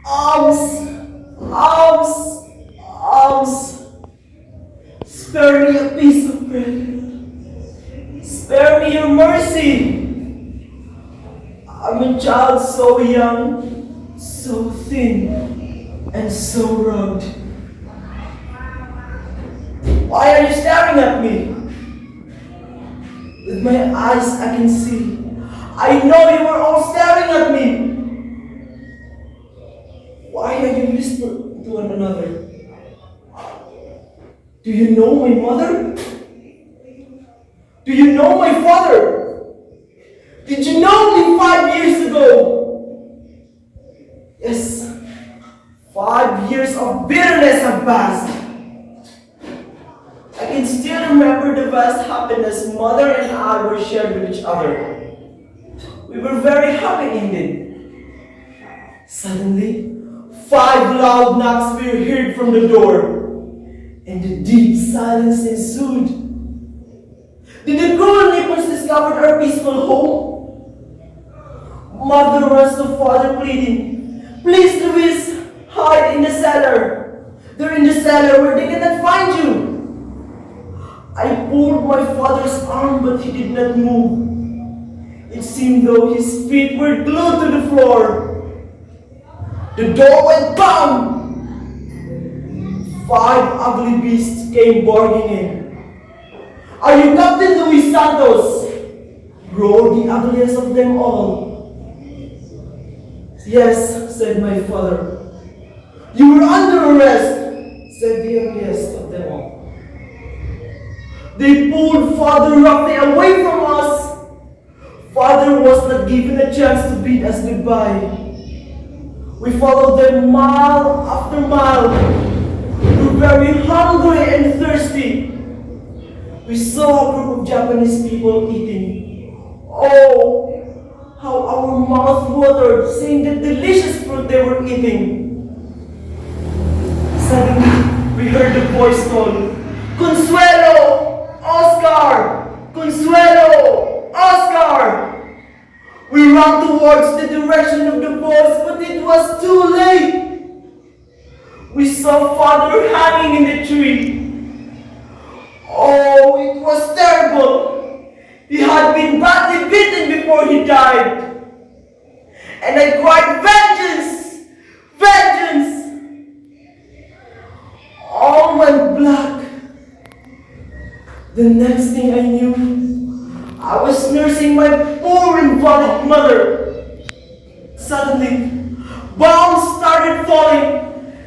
Alms, alms, alms. Spare me a piece of bread. Spare me your mercy. I'm a child so young, so thin, and so rugged. Why are you staring at me? With my eyes I can see. I know you were all staring at me. Why are you whispering to one another? Do you know my mother? Do you know my father? Did you know me 5 years ago? Yes, 5 years of bitterness have passed. I can still remember the vast happiness mother and I were shared with each other. We were very happy indeed. Suddenly, 5 loud knocks were heard from the door, and the deep silence ensued. Did the cruel neighbors discover our peaceful home? Mother runs to father pleading, "Please, Luis, hide in the cellar. They're in the cellar where they cannot find you." I pulled my father's arm, but he did not move. It seemed though his feet were glued to the floor. The door went bang! 5 ugly beasts came barging in. "Are you Captain Luis Santos?" roared the ugliest of them all. "Yes," said my father. "You were under arrest," said the ugliest of them all. They pulled Father roughly away from us. Father was not given a chance to bid us goodbye. We followed them mile after mile. We were very hungry and thirsty. We saw a group of Japanese people eating. Oh, how our mouth watered seeing the delicious fruit they were eating. Suddenly, we heard the voice call, "Consuelo! Oscar! Consuelo! Oscar!" We ran towards the direction of the voice, but it was too late. We saw Father hanging in the tree. Oh, it was terrible. He had been badly beaten before he died. And I cried, "Vengeance! Vengeance!" All went black. The next thing I knew, I was nursing my poor invalid mother. Suddenly, bombs started falling.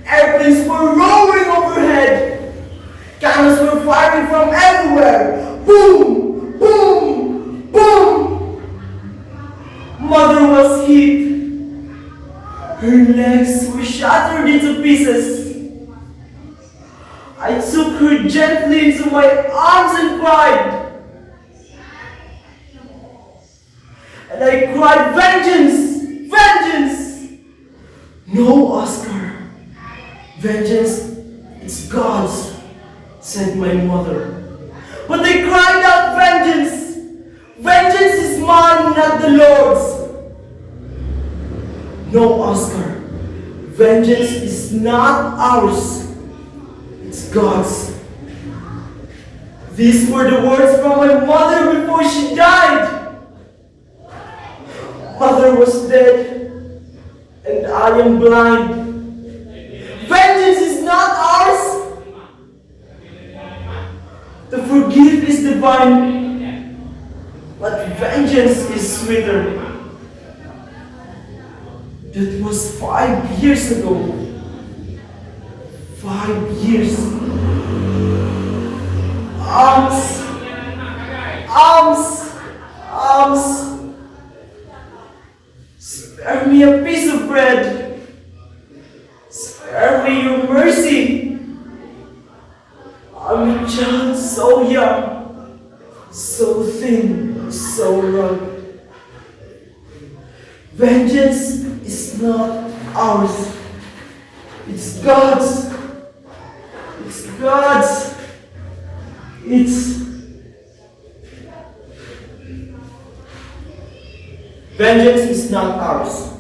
Airplanes were roaring overhead. Cannons were firing from everywhere. Boom! Boom! Boom! Mother was hit. Her legs were shattered into pieces. I took her gently into my arms and cried. And I cried, "Vengeance! Vengeance!" "No, Oscar. Vengeance is God's," said my mother. But I cried out, "Vengeance! Vengeance is mine, not the Lord's." "No, Oscar. Vengeance is not ours. It's God's." These were the words from my mother before she died. Mother was dead, and I am blind. Vengeance is not ours. To forgive is divine, but vengeance is sweeter. That was 5 years ago. 5 years. Alms, alms, alms. Spare me a piece of bread. Spare me your mercy. I'm a child so young, so thin, so rugged. Vengeance is not ours. It's God's. It's God's. It's vengeance is not ours.